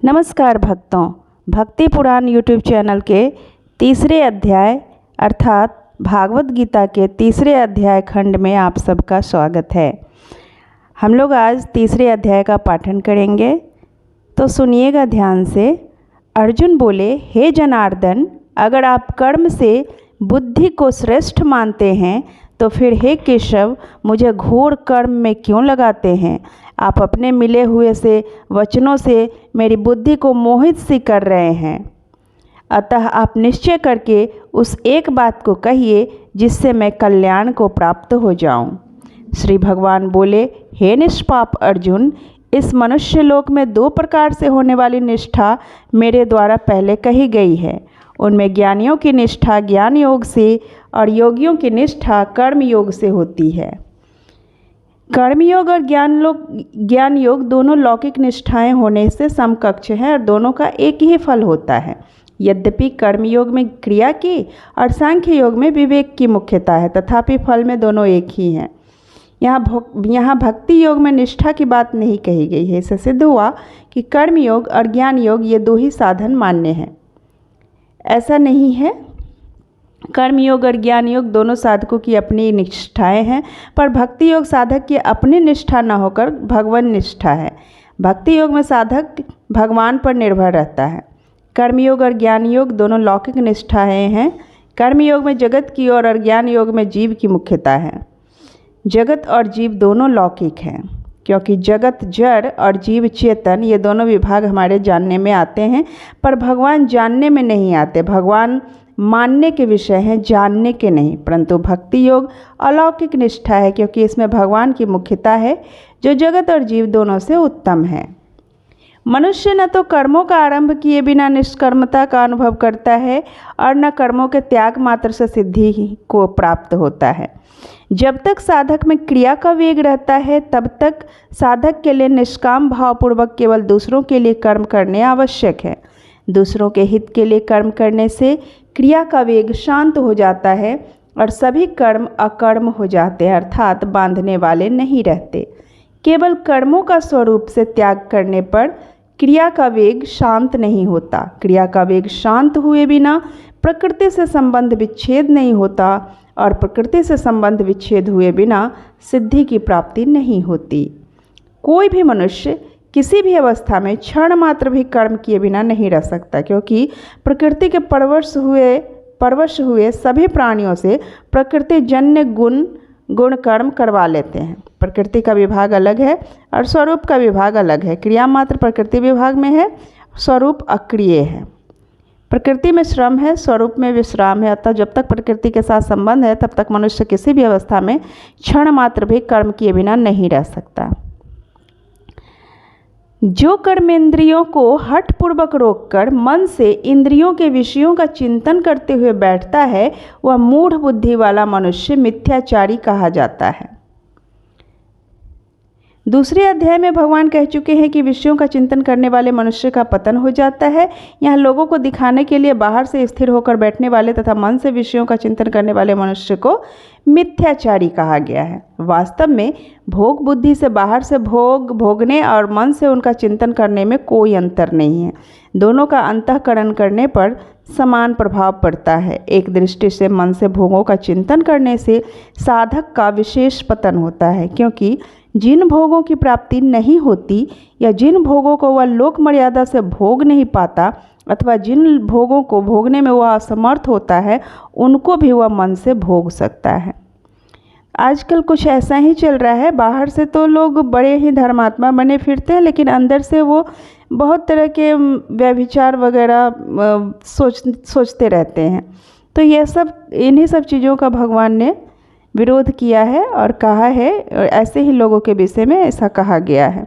नमस्कार भक्तों, भक्ति पुराण यूट्यूब चैनल के तीसरे अध्याय अर्थात भागवत गीता के तीसरे अध्याय खंड में आप सबका स्वागत है। हम लोग आज तीसरे अध्याय का पाठन करेंगे, तो सुनिएगा ध्यान से। अर्जुन बोले, हे जनार्दन, अगर आप कर्म से बुद्धि को श्रेष्ठ मानते हैं तो फिर हे केशव मुझे घोर कर्म में क्यों लगाते हैं। आप अपने मिले हुए से वचनों से मेरी बुद्धि को मोहित सी कर रहे हैं। अतः आप निश्चय करके उस एक बात को कहिए जिससे मैं कल्याण को प्राप्त हो जाऊं। श्री भगवान बोले, हे निष्पाप अर्जुन, इस मनुष्य लोक में दो प्रकार से होने वाली निष्ठा मेरे द्वारा पहले कही गई है। उनमें ज्ञानियों की निष्ठा ज्ञान योग से और योगियों की निष्ठा कर्म योग से होती है। कर्मयोग और ज्ञान योग दोनों लौकिक निष्ठाएं होने से समकक्ष हैं और दोनों का एक ही फल होता है। यद्यपि कर्मयोग में क्रिया की और सांख्य योग में विवेक की मुख्यता है, तथापि फल में दोनों एक ही हैं। यहाँ भक्ति योग में निष्ठा की बात नहीं कही गई है। इससे सिद्ध हुआ कि कर्मयोग और ज्ञान योग ये दो ही साधन मान्य हैं। ऐसा नहीं है। कर्म योग और ज्ञान योग दोनों साधकों की अपनी निष्ठाएं हैं, पर भक्ति योग साधक की अपनी निष्ठा न होकर भगवान निष्ठा है। भक्ति योग में साधक भगवान पर निर्भर रहता है। कर्म योग और ज्ञान योग दोनों लौकिक निष्ठाएं हैं। कर्म योग में जगत की और ज्ञान योग में जीव की मुख्यता है। जगत और जीव दोनों लौकिक हैं, क्योंकि जगत जड़ और जीव चेतन ये दोनों विभाग हमारे जानने में आते हैं, पर भगवान जानने में नहीं आते। भगवान मानने के विषय हैं, जानने के नहीं। परंतु भक्ति योग अलौकिक निष्ठा है, क्योंकि इसमें भगवान की मुख्यता है जो जगत और जीव दोनों से उत्तम है। मनुष्य न तो कर्मों का आरंभ किए बिना निष्कर्मता का अनुभव करता है और न कर्मों के त्याग मात्र से सिद्धि को प्राप्त होता है। जब तक साधक में क्रिया का वेग रहता है तब तक साधक के लिए निष्काम भावपूर्वक केवल दूसरों के लिए कर्म करने आवश्यक है। दूसरों के हित के लिए कर्म करने से क्रिया का वेग शांत हो जाता है और सभी कर्म अकर्म हो जाते हैं, अर्थात बांधने वाले नहीं रहते। केवल कर्मों का स्वरूप से त्याग करने पर क्रिया का वेग शांत नहीं होता। क्रिया का वेग शांत हुए बिना प्रकृति से संबंध विच्छेद नहीं होता और प्रकृति से संबंध विच्छेद हुए बिना सिद्धि की प्राप्ति नहीं होती। कोई भी मनुष्य किसी भी अवस्था में क्षण मात्र भी कर्म किए बिना नहीं रह सकता, क्योंकि प्रकृति के परवश हुए सभी प्राणियों से प्रकृति जन्य गुण कर्म करवा लेते हैं। प्रकृति का विभाग अलग है और स्वरूप का विभाग अलग है। क्रिया मात्र प्रकृति विभाग में है, स्वरूप अक्रिय है। प्रकृति में श्रम है, स्वरूप में विश्राम है। अतः जब तक प्रकृति के साथ संबंध है तब तक मनुष्य किसी भी अवस्था में क्षण मात्र भी कर्म किए बिना नहीं रह सकता। जो कर्मेंद्रियों को हठपूर्वक रोककर मन से इंद्रियों के विषयों का चिंतन करते हुए बैठता है, वह मूढ़ बुद्धि वाला मनुष्य मिथ्याचारी कहा जाता है। दूसरे अध्याय में भगवान कह चुके हैं कि विषयों का चिंतन करने वाले मनुष्य का पतन हो जाता है। यहाँ लोगों को दिखाने के लिए बाहर से स्थिर होकर बैठने वाले तथा मन से विषयों का चिंतन करने वाले मनुष्य को मिथ्याचारी कहा गया है। वास्तव में भोग बुद्धि से बाहर से भोगने और मन से उनका चिंतन करने में कोई अंतर नहीं है। दोनों का अंतःकरण करने पर समान प्रभाव पड़ता है। एक दृष्टि से मन से भोगों का चिंतन करने से साधक का विशेष पतन होता है, क्योंकि जिन भोगों की प्राप्ति नहीं होती या जिन भोगों को वह लोक मर्यादा से भोग नहीं पाता अथवा जिन भोगों को भोगने में वह असमर्थ होता है, उनको भी वह मन से भोग सकता है। आजकल कुछ ऐसा ही चल रहा है। बाहर से तो लोग बड़े ही धर्मात्मा बने फिरते हैं, लेकिन अंदर से वो बहुत तरह के व्यभिचार वगैरह सोचते रहते हैं। तो ये सब इन्हीं सब चीज़ों का भगवान ने विरोध किया है और कहा है, ऐसे ही लोगों के विषय में ऐसा कहा गया है।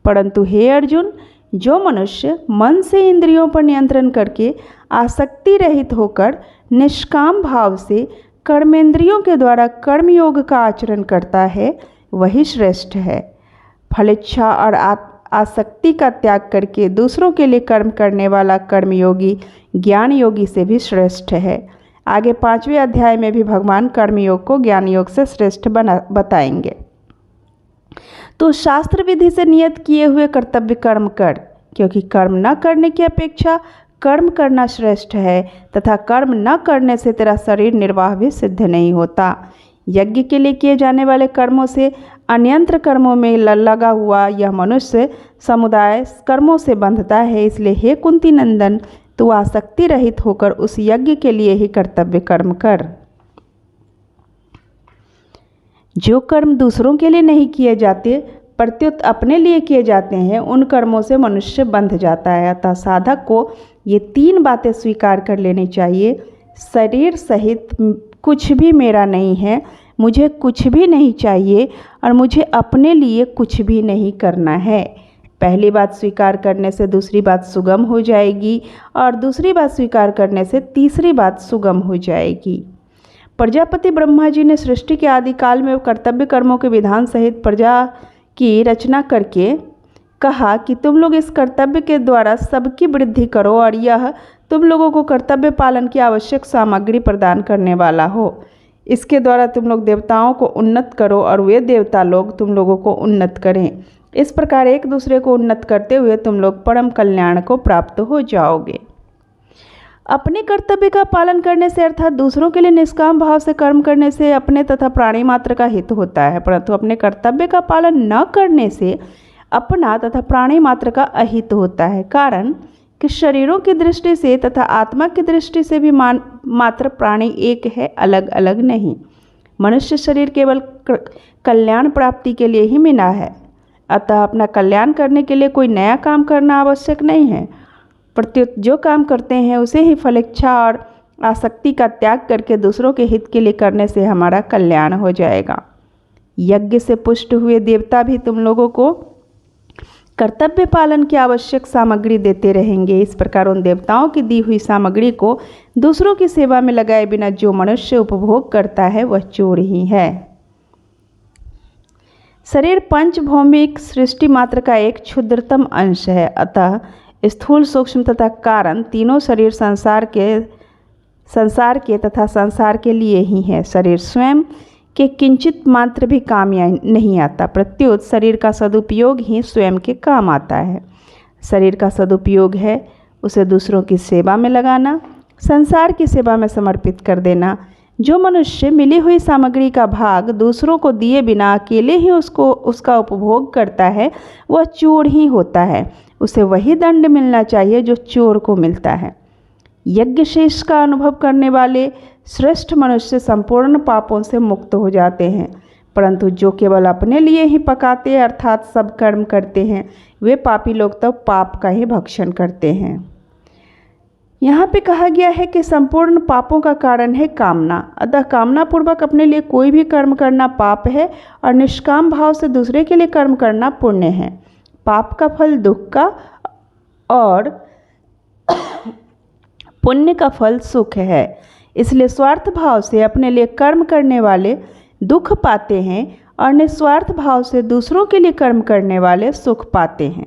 परंतु हे अर्जुन, जो मनुष्य मन से इंद्रियों पर नियंत्रण करके आसक्ति रहित होकर निष्काम भाव से कर्मेंद्रियों के द्वारा कर्मयोग का आचरण करता है, वही श्रेष्ठ है। फलेच्छा और आसक्ति का त्याग करके दूसरों के लिए कर्म करने वाला कर्मयोगी ज्ञान योगी से भी श्रेष्ठ है। आगे 5वें अध्याय में भी भगवान कर्मयोग को ज्ञान योग से श्रेष्ठ बताएंगे। तो शास्त्र विधि से नियत किए हुए कर्तव्य कर्म कर, क्योंकि कर्म न करने की अपेक्षा कर्म करना श्रेष्ठ है तथा कर्म न करने से तेरा शरीर निर्वाह भी सिद्ध नहीं होता। यज्ञ के लिए किए जाने वाले कर्मों से अन्यंत्र कर्मों में लगा हुआ यह मनुष्य समुदाय कर्मों से बंधता है। इसलिए हे कुंती नंदन, तू आसक्ति रहित होकर उस यज्ञ के लिए ही कर्तव्य कर्म कर। जो कर्म दूसरों के लिए नहीं किए जाते प्रत्युत अपने लिए किए जाते हैं, उन कर्मों से मनुष्य बंध जाता है। अतः साधक को ये 3 बातें स्वीकार कर लेनी चाहिए। शरीर सहित कुछ भी मेरा नहीं है, मुझे कुछ भी नहीं चाहिए और मुझे अपने लिए कुछ भी नहीं करना है। पहली बात स्वीकार करने से दूसरी बात सुगम हो जाएगी और दूसरी बात स्वीकार करने से तीसरी बात सुगम हो जाएगी। प्रजापति ब्रह्मा जी ने सृष्टि के आदिकाल में कर्तव्य कर्मों के विधान सहित प्रजा की रचना करके कहा कि तुम लोग इस कर्तव्य के द्वारा सबकी वृद्धि करो और यह तुम लोगों को कर्तव्य पालन की आवश्यक सामग्री प्रदान करने वाला हो। इसके द्वारा तुम लोग देवताओं को उन्नत करो और वे देवता लोग तुम लोगों को उन्नत करें। इस प्रकार एक दूसरे को उन्नत करते हुए तुम लोग परम कल्याण को प्राप्त हो जाओगे। अपने कर्तव्य का पालन करने से अर्थात दूसरों के लिए निष्काम भाव से कर्म करने से अपने तथा प्राणी मात्र का हित होता है, परंतु अपने कर्तव्य का पालन न करने से अपना तथा प्राणी मात्र का अहित होता है। कारण कि शरीरों की दृष्टि से तथा आत्मा की दृष्टि से भी मात्र प्राणी एक है, अलग अलग नहीं। मनुष्य शरीर केवल कल्याण प्राप्ति के लिए ही मिला है, अतः अपना कल्याण करने के लिए कोई नया काम करना आवश्यक नहीं है। प्रत्युत जो काम करते हैं उसे ही फलेच्छा और आसक्ति का त्याग करके दूसरों के हित के लिए करने से हमारा कल्याण हो जाएगा। यज्ञ से पुष्ट हुए देवता भी तुम लोगों को कर्तव्य पालन की आवश्यक सामग्री देते रहेंगे। इस प्रकार उन देवताओं की दी हुई सामग्री को दूसरों की सेवा में लगाए बिना जो मनुष्य उपभोग करता है वह चोर ही है। शरीर पंचभौमिक सृष्टि मात्र का एक क्षुद्रतम अंश है, अतः स्थूल सूक्ष्म तथा कारण तीनों शरीर संसार के तथा संसार के लिए ही है। शरीर स्वयं के किंचित मात्र भी काम नहीं आता, प्रत्युत शरीर का सदुपयोग ही स्वयं के काम आता है। शरीर का सदुपयोग है उसे दूसरों की सेवा में लगाना, संसार की सेवा में समर्पित कर देना। जो मनुष्य मिली हुई सामग्री का भाग दूसरों को दिए बिना अकेले ही उसका उपभोग करता है वह चोर ही होता है। उसे वही दंड मिलना चाहिए जो चोर को मिलता है। यज्ञ शेष का अनुभव करने वाले श्रेष्ठ मनुष्य संपूर्ण पापों से मुक्त हो जाते हैं, परंतु जो केवल अपने लिए ही पकाते अर्थात सब कर्म करते हैं वे पापी लोग तो पाप का ही भक्षण करते हैं। यहाँ पे कहा गया है कि संपूर्ण पापों का कारण है कामना, अतः कामना पूर्वक अपने लिए कोई भी कर्म करना पाप है और निष्काम भाव से दूसरे के लिए कर्म करना पुण्य है। पाप का फल दुख का और पुण्य का फल सुख है। इसलिए स्वार्थ भाव से अपने लिए कर्म करने वाले दुख पाते हैं और निस्वार्थ भाव से दूसरों के लिए कर्म करने वाले सुख पाते हैं।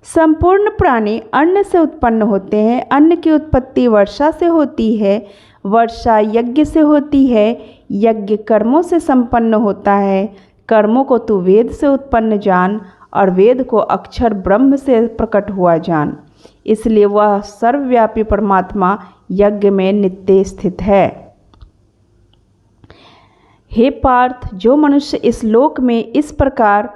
संपूर्ण प्राणी अन्न से उत्पन्न होते हैं। अन्न की उत्पत्ति वर्षा से होती है, वर्षा यज्ञ से होती है, यज्ञ कर्मों से संपन्न होता है। कर्मों को तू वेद से उत्पन्न जान और वेद को अक्षर ब्रह्म से प्रकट हुआ जान। इसलिए वह सर्वव्यापी परमात्मा यज्ञ में नित्य स्थित है। हे पार्थ, जो मनुष्य इस लोक में इस प्रकार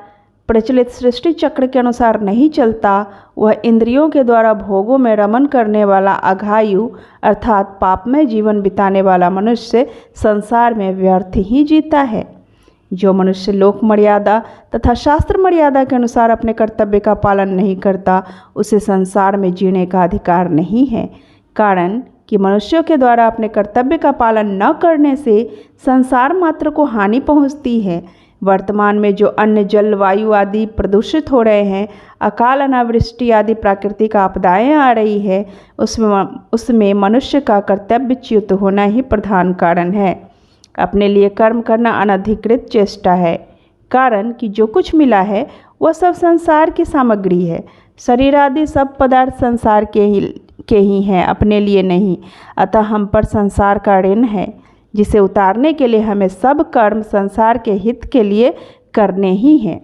प्रचलित सृष्टि चक्र के अनुसार नहीं चलता वह इंद्रियों के द्वारा भोगों में रमन करने वाला अघायु अर्थात पापमय जीवन बिताने वाला मनुष्य संसार में व्यर्थ ही जीता है। जो मनुष्य लोक मर्यादा तथा शास्त्र मर्यादा के अनुसार अपने कर्तव्य का पालन नहीं करता उसे संसार में जीने का अधिकार नहीं है। कारण कि मनुष्यों के द्वारा अपने कर्तव्य का पालन न करने से संसार मात्र को हानि पहुँचती है। वर्तमान में जो अन्न जल वायु आदि प्रदूषित हो रहे हैं, अकाल अनावृष्टि आदि प्राकृतिक आपदाएं आ रही है, उसमें मनुष्य का कर्तव्यच्युत होना ही प्रधान कारण है। अपने लिए कर्म करना अनधिकृत चेष्टा है। कारण कि जो कुछ मिला है वह सब संसार की सामग्री है। शरीर आदि सब पदार्थ संसार के ही हैं, अपने लिए नहीं। अतः हम पर संसार का ऋण है जिसे उतारने के लिए हमें सब कर्म संसार के हित के लिए करने ही हैं।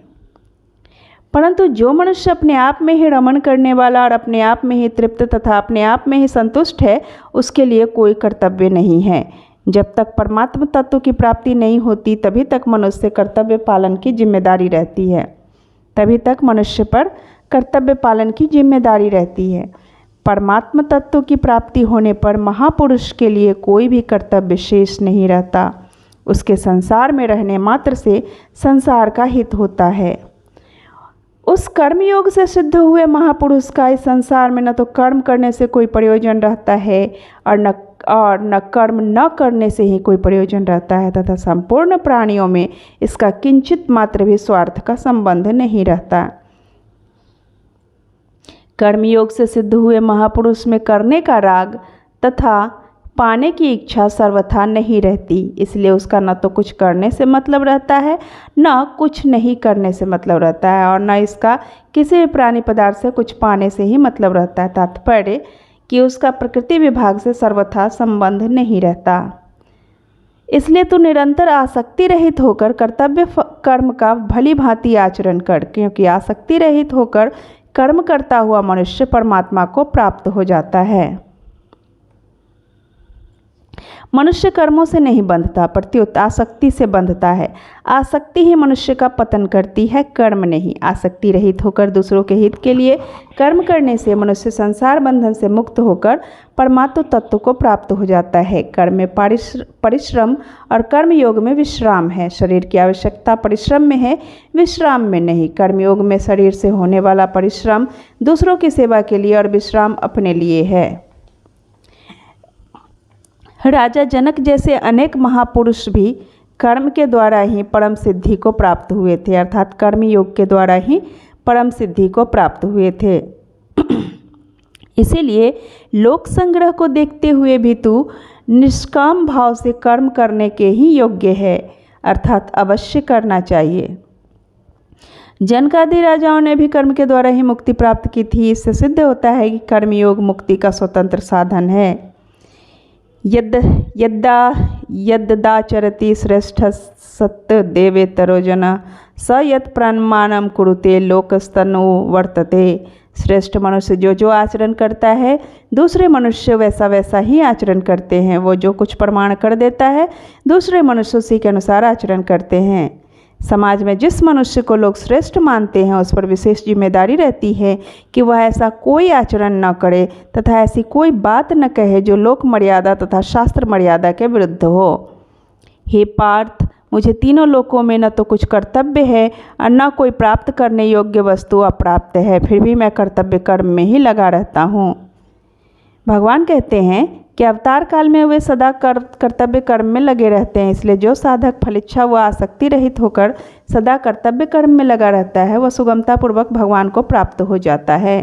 परंतु जो मनुष्य अपने आप में ही रमण करने वाला और अपने आप में ही तृप्त तथा अपने आप में ही संतुष्ट है, उसके लिए कोई कर्तव्य नहीं है। जब तक परमात्म तत्व की प्राप्ति नहीं होती तभी तक मनुष्य कर्तव्य पालन की जिम्मेदारी रहती है। तभी तक मनुष्य पर कर्तव्य पालन की जिम्मेदारी रहती है। परमात्म तत्व की प्राप्ति होने पर महापुरुष के लिए कोई भी कर्तव्य शेष नहीं रहता। उसके संसार में रहने मात्र से संसार का हित होता है। उस कर्मयोग से सिद्ध हुए महापुरुष का इस संसार में न तो कर्म करने से कोई प्रयोजन रहता है और न कर्म न करने से ही कोई प्रयोजन रहता है, तथा संपूर्ण प्राणियों में इसका किंचित मात्र भी स्वार्थ का संबंध नहीं रहता। कर्मयोग से सिद्ध हुए महापुरुष में करने का राग तथा पाने की इच्छा सर्वथा नहीं रहती, इसलिए उसका न तो कुछ करने से मतलब रहता है, न कुछ नहीं करने से मतलब रहता है, और न इसका किसी भी प्राणी पदार्थ से कुछ पाने से ही मतलब रहता है। तात्पर्य कि उसका प्रकृति विभाग से सर्वथा संबंध नहीं रहता। इसलिए तू निरंतर आसक्ति रहित होकर कर्तव्य कर्म का भली भांति आचरण कर, क्योंकि आसक्ति रहित होकर कर्म करता हुआ मनुष्य परमात्मा को प्राप्त हो जाता है। मनुष्य कर्मों से नहीं बंधता, प्रत्युत आसक्ति से बंधता है। आसक्ति ही मनुष्य का पतन करती है, कर्म नहीं। आसक्ति रहित होकर दूसरों के हित के लिए कर्म करने से मनुष्य संसार बंधन से मुक्त होकर परमात्म तत्व को प्राप्त हो जाता है। कर्म में परिश्रम और कर्मयोग में विश्राम है। शरीर की आवश्यकता परिश्रम में है, विश्राम में नहीं। कर्मयोग में शरीर से होने वाला परिश्रम दूसरों की सेवा के लिए और विश्राम अपने लिए है। राजा जनक जैसे अनेक महापुरुष भी कर्म के द्वारा ही परम सिद्धि को प्राप्त हुए थे, अर्थात कर्म योग के द्वारा ही परम सिद्धि को प्राप्त हुए थे। इसीलिए लोक संग्रह को देखते हुए भी तू निष्काम भाव से कर्म करने के ही योग्य है, अर्थात अवश्य करना चाहिए। जनकादि राजाओं ने भी कर्म के द्वारा ही मुक्ति प्राप्त की थी। इससे सिद्ध होता है कि कर्मयोग मुक्ति का स्वतंत्र साधन है। यद्दाचरति श्रेष्ठ सत्य देवेतरो जन स यत् प्रमाणम कुरुते लोकस्तनु वर्तते। श्रेष्ठ मनुष्य जो आचरण करता है, दूसरे मनुष्य वैसा वैसा ही आचरण करते हैं। वो जो कुछ प्रमाण कर देता है, दूसरे मनुष्य उसी के अनुसार आचरण करते हैं। समाज में जिस मनुष्य को लोग श्रेष्ठ मानते हैं, उस पर विशेष जिम्मेदारी रहती है कि वह ऐसा कोई आचरण न करे तथा ऐसी कोई बात न कहे जो लोक मर्यादा तथा शास्त्र मर्यादा के विरुद्ध हो। हे पार्थ, मुझे तीनों लोकों में न तो कुछ कर्तव्य है और न कोई प्राप्त करने योग्य वस्तु अप्राप्त है, फिर भी मैं कर्तव्य कर्म में ही लगा रहता हूँ। भगवान कहते हैं कि अवतार काल में वे सदा कर्तव्य कर्म में लगे रहते हैं। इसलिए जो साधक फलिच्छा व आसक्ति रहित होकर सदा कर्तव्य कर्म में लगा रहता है, वह सुगमतापूर्वक भगवान को प्राप्त हो जाता है।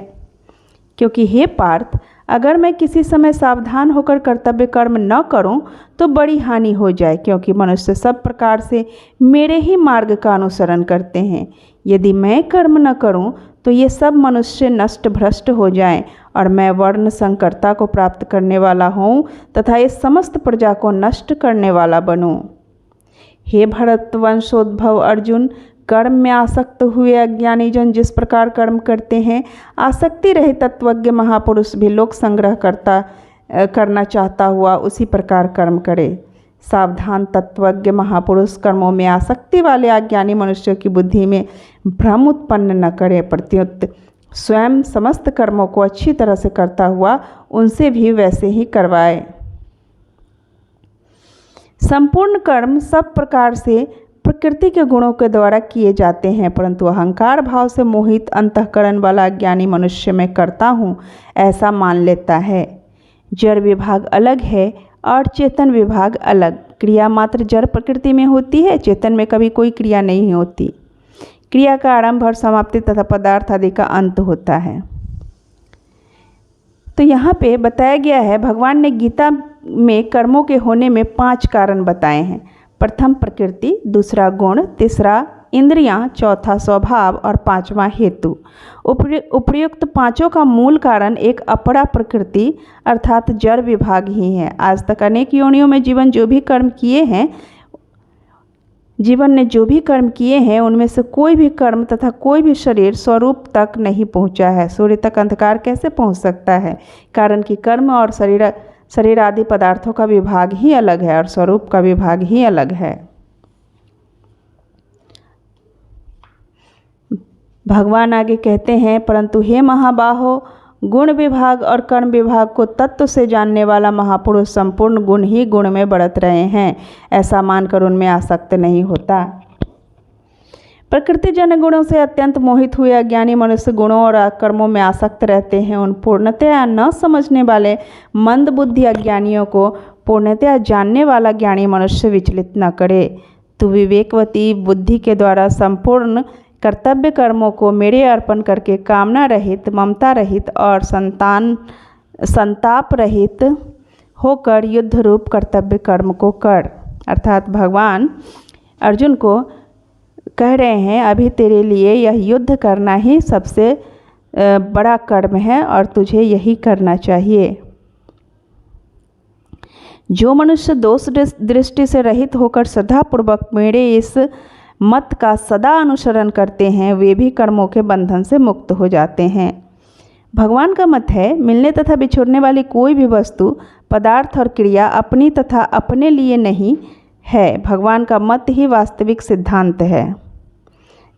क्योंकि हे पार्थ, अगर मैं किसी समय सावधान होकर कर्तव्य कर्म न करूं तो बड़ी हानि हो जाए, क्योंकि मनुष्य सब प्रकार से मेरे ही मार्ग का अनुसरण करते हैं। यदि मैं कर्म न करूं तो ये सब मनुष्य नष्ट भ्रष्ट हो जाएं और मैं वर्ण संकरता को प्राप्त करने वाला हूँ तथा इस समस्त प्रजा को नष्ट करने वाला बनूं। हे भरतवंशोद्भव अर्जुन, कर्म में आसक्त हुए अज्ञानी जन जिस प्रकार कर्म करते हैं, आसक्ति रहित तत्वज्ञ महापुरुष भी लोक संग्रह करना चाहता हुआ उसी प्रकार कर्म करे। सावधान तत्वज्ञ महापुरुष कर्मों में आसक्ति वाले अज्ञानी मनुष्यों की बुद्धि में भ्रम उत्पन्न न करे, प्रत्युत स्वयं समस्त कर्मों को अच्छी तरह से करता हुआ उनसे भी वैसे ही करवाए। संपूर्ण कर्म सब प्रकार से प्रकृति के गुणों के द्वारा किए जाते हैं, परंतु अहंकार भाव से मोहित अंतःकरण वाला अज्ञानी मनुष्य मैं करता हूँ ऐसा मान लेता है। जड़ विभाग अलग है और चेतन विभाग अलग। क्रिया मात्र जड़ प्रकृति में होती है, चेतन में कभी कोई क्रिया नहीं होती। क्रिया का आरंभ और समाप्ति तथा पदार्थ आदि का अंत होता है। तो यहाँ पे बताया गया है, भगवान ने गीता में कर्मों के होने में 5 कारण बताए हैं। प्रथम प्रकृति, दूसरा गुण, तीसरा इंद्रियां, चौथा स्वभाव और 5वां हेतु। उपर्युक्त 5 का मूल कारण एक अपरा प्रकृति अर्थात जड़ विभाग ही है। आज तक अनेक योनियों में जीवन जो भी कर्म किए हैं जीवन ने जो भी कर्म किए हैं उनमें से कोई भी कर्म तथा कोई भी शरीर स्वरूप तक नहीं पहुंचा है। सूर्य तक अंधकार कैसे पहुंच सकता है? कारण कि कर्म और शरीर आदि पदार्थों का विभाग ही अलग है और स्वरूप का विभाग ही अलग है। भगवान आगे कहते हैं, परंतु हे महाबाहो, गुण विभाग और कर्म विभाग को तत्व से जानने वाला महापुरुष संपूर्ण गुण ही गुण में बढ़त रहे हैं, ऐसा मानकर उनमें आसक्त नहीं होता। प्रकृति जन्य गुणों से अत्यंत मोहित हुए अज्ञानी मनुष्य गुणों और कर्मों में आसक्त रहते हैं। उन पूर्णतया न समझने वाले मंद बुद्धि अज्ञानियों को पूर्णतया जानने वाला ज्ञानी मनुष्य विचलित न करे। तू विवेकवती बुद्धि के द्वारा संपूर्ण कर्तव्य कर्मों को मेरे अर्पण करके कामना रहित, ममता रहित और संताप रहित होकर युद्ध रूप कर्तव्य कर्म को कर। अर्थात भगवान अर्जुन को कह रहे हैं, अभी तेरे लिए यह युद्ध करना ही सबसे बड़ा कर्म है और तुझे यही करना चाहिए। जो मनुष्य दोष दृष्टि से रहित होकर श्रद्धापूर्वक मेरे इस मत का सदा अनुसरण करते हैं, वे भी कर्मों के बंधन से मुक्त हो जाते हैं। भगवान का मत है, मिलने तथा बिछुड़ने वाली कोई भी वस्तु, पदार्थ और क्रिया अपनी तथा अपने लिए नहीं है। भगवान का मत ही वास्तविक सिद्धांत है,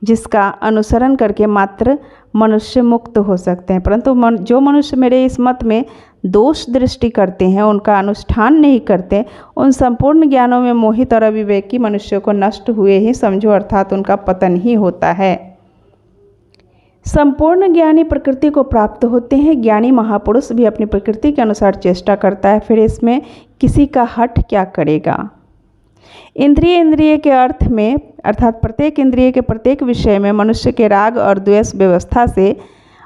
जिसका अनुसरण करके मात्र मनुष्य मुक्त हो सकते हैं। परंतु जो मनुष्य मेरे इस मत में दोष दृष्टि करते हैं, उनका अनुष्ठान नहीं करते, उन संपूर्ण ज्ञानों में मोहित और अविवेकी मनुष्यों को नष्ट हुए ही समझो, अर्थात उनका पतन ही होता है। संपूर्ण ज्ञानी प्रकृति को प्राप्त होते हैं। ज्ञानी महापुरुष भी अपनी प्रकृति के अनुसार चेष्टा करता है, फिर इसमें किसी का हठ क्या करेगा। इंद्रिय के अर्थ में अर्थात प्रत्येक इंद्रिय के प्रत्येक विषय में मनुष्य के राग और द्वेष व्यवस्था से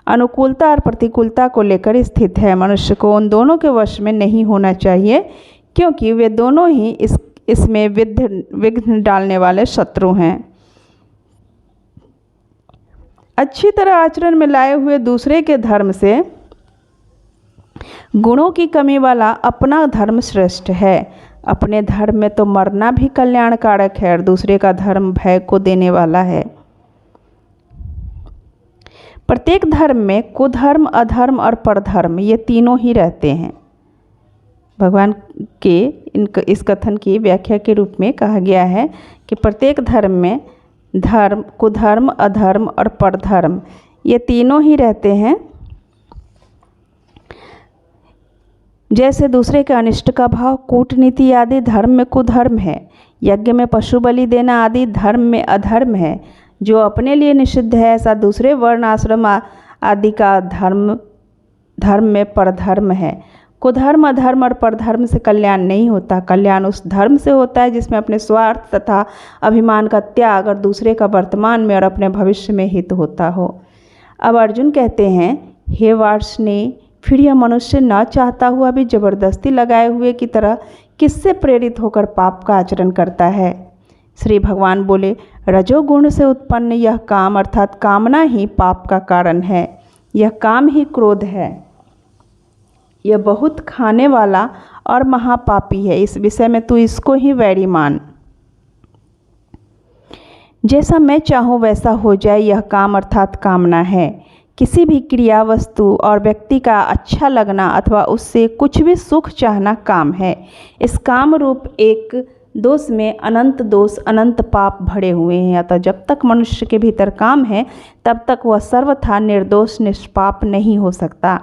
अनुकूलता और प्रतिकूलता को लेकर स्थित है। मनुष्य को उन दोनों के वश में नहीं होना चाहिए, क्योंकि वे दोनों ही इसमें विघ्न डालने वाले शत्रु हैं। अच्छी तरह आचरण में लाए हुए दूसरे के धर्म से गुणों की कमी वाला अपना धर्म श्रेष्ठ है। अपने धर्म में तो मरना भी कल्याणकारक है और दूसरे का धर्म भय को देने वाला है। प्रत्येक धर्म में कुधर्म, अधर्म और परधर्म ये तीनों ही रहते हैं। भगवान के इस कथन की व्याख्या के रूप में कहा गया है कि प्रत्येक धर्म में धर्म, कुधर्म, अधर्म और परधर्म ये तीनों ही रहते हैं। जैसे दूसरे के अनिष्ट का भाव, कूटनीति आदि धर्म में कुधर्म है। यज्ञ में पशु बलि देना आदि धर्म में अधर्म है। जो अपने लिए निषिद्ध है, ऐसा दूसरे वर्ण आश्रम आदि का धर्म में परधर्म है। कुधर्म, अधर्म और परधर्म से कल्याण नहीं होता। कल्याण उस धर्म से होता है जिसमें अपने स्वार्थ तथा अभिमान का त्याग और दूसरे का वर्तमान में और अपने भविष्य में हित होता हो। अब अर्जुन कहते हैं, हे वार्ष्णेय, फिर यह मनुष्य न चाहता हुआ भी जबरदस्ती लगाए हुए की तरह किससे प्रेरित होकर पाप का आचरण करता है? श्री भगवान बोले, रजोगुण से उत्पन्न यह काम अर्थात कामना ही पाप का कारण है। यह काम ही क्रोध है। यह बहुत खाने वाला और महापापी है। इस विषय में तू इसको ही वैरी मान। जैसा मैं चाहूँ वैसा हो जाए, यह काम अर्थात कामना है। किसी भी क्रिया, वस्तु और व्यक्ति का अच्छा लगना अथवा उससे कुछ भी सुख चाहना काम है। इस काम रूप एक दोष में अनंत दोष, अनंत पाप भरे हुए हैं। अतः जब तक मनुष्य के भीतर काम है, तब तक वह सर्वथा निर्दोष निष्पाप नहीं हो सकता।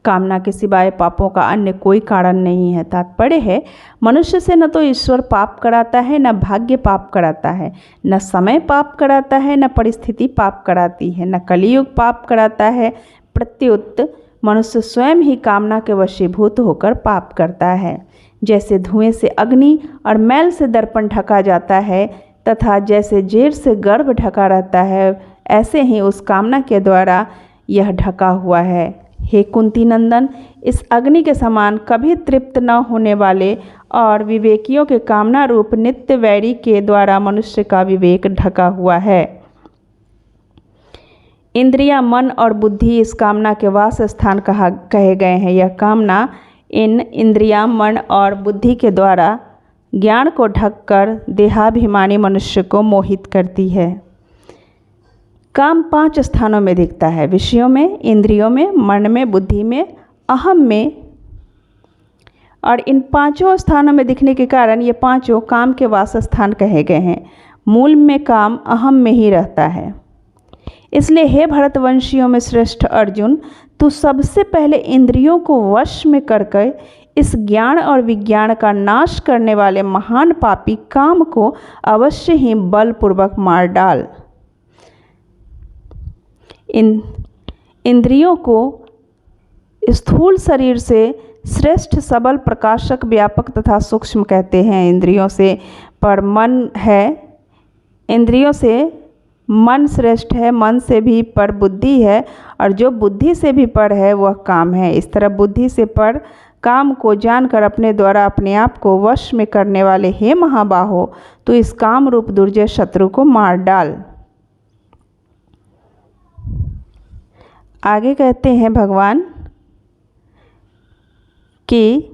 कामना के सिवाय पापों का अन्य कोई कारण नहीं है। तात्पर्य है, मनुष्य से न तो ईश्वर पाप कराता है, न भाग्य पाप कराता है, न समय पाप कराता है, न परिस्थिति पाप कराती है, न कलियुग पाप कराता है। प्रत्युत मनुष्य स्वयं ही कामना के वशीभूत होकर पाप करता है। जैसे धुएं से अग्नि और मैल से दर्पण ढका जाता है तथा जैसे जेर से गर्भ ढका रहता है, ऐसे ही उस कामना के द्वारा यह ढका हुआ है। हे कुंती नंदन, इस अग्नि के समान कभी तृप्त न होने वाले और विवेकियों के कामना रूप नित्य वैरी के द्वारा मनुष्य का विवेक ढका हुआ है। इंद्रियां, मन और बुद्धि इस कामना के वास स्थान कहे गए हैं। यह कामना इन इंद्रियां, मन और बुद्धि के द्वारा ज्ञान को ढककर देहाभिमानी मनुष्य को मोहित करती है। काम 5 स्थानों में दिखता है, विषयों में, इंद्रियों में, मन में, बुद्धि में, अहम में। और इन 5 स्थानों में दिखने के कारण ये 5 काम के वासस्थान कहे गए हैं। मूल में काम अहम में ही रहता है। इसलिए हे भरतवंशियों में श्रेष्ठ अर्जुन, तू सबसे पहले इंद्रियों को वश में करके इस ज्ञान और विज्ञान का नाश करने वाले महान पापी काम को अवश्य ही बलपूर्वक मार डाल। इंद्रियों को स्थूल शरीर से श्रेष्ठ, सबल, प्रकाशक, व्यापक तथा सूक्ष्म कहते हैं। इंद्रियों से पर मन है, इंद्रियों से मन श्रेष्ठ है, मन से भी पर बुद्धि है, और जो बुद्धि से भी पर है वह काम है। इस तरह बुद्धि से पर काम को जानकर अपने द्वारा अपने आप को वश में करने वाले हे महाबाहो, तो इस काम रूप दुर्जय शत्रु को मार डाल। आगे कहते हैं भगवान कि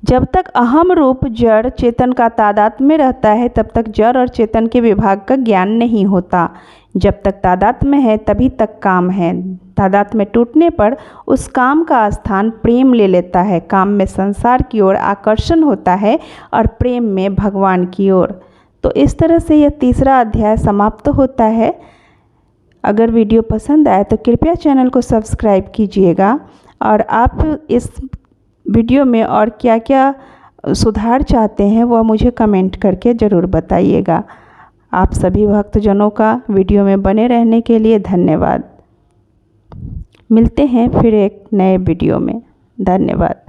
जब तक अहम रूप जड़ चेतन का तादात्म्य में रहता है तब तक जड़ और चेतन के विभाग का ज्ञान नहीं होता। जब तक तादात्म्य है तभी तक काम है। तादात्म्य टूटने पर उस काम का स्थान प्रेम ले लेता है। काम में संसार की ओर आकर्षण होता है और प्रेम में भगवान की ओर। तो इस तरह से यह 3रा अध्याय समाप्त होता है। अगर वीडियो पसंद आए तो कृपया चैनल को सब्सक्राइब कीजिएगा, और आप इस वीडियो में और क्या क्या सुधार चाहते हैं वह मुझे कमेंट करके ज़रूर बताइएगा। आप सभी भक्तजनों का वीडियो में बने रहने के लिए धन्यवाद। मिलते हैं फिर एक नए वीडियो में। धन्यवाद।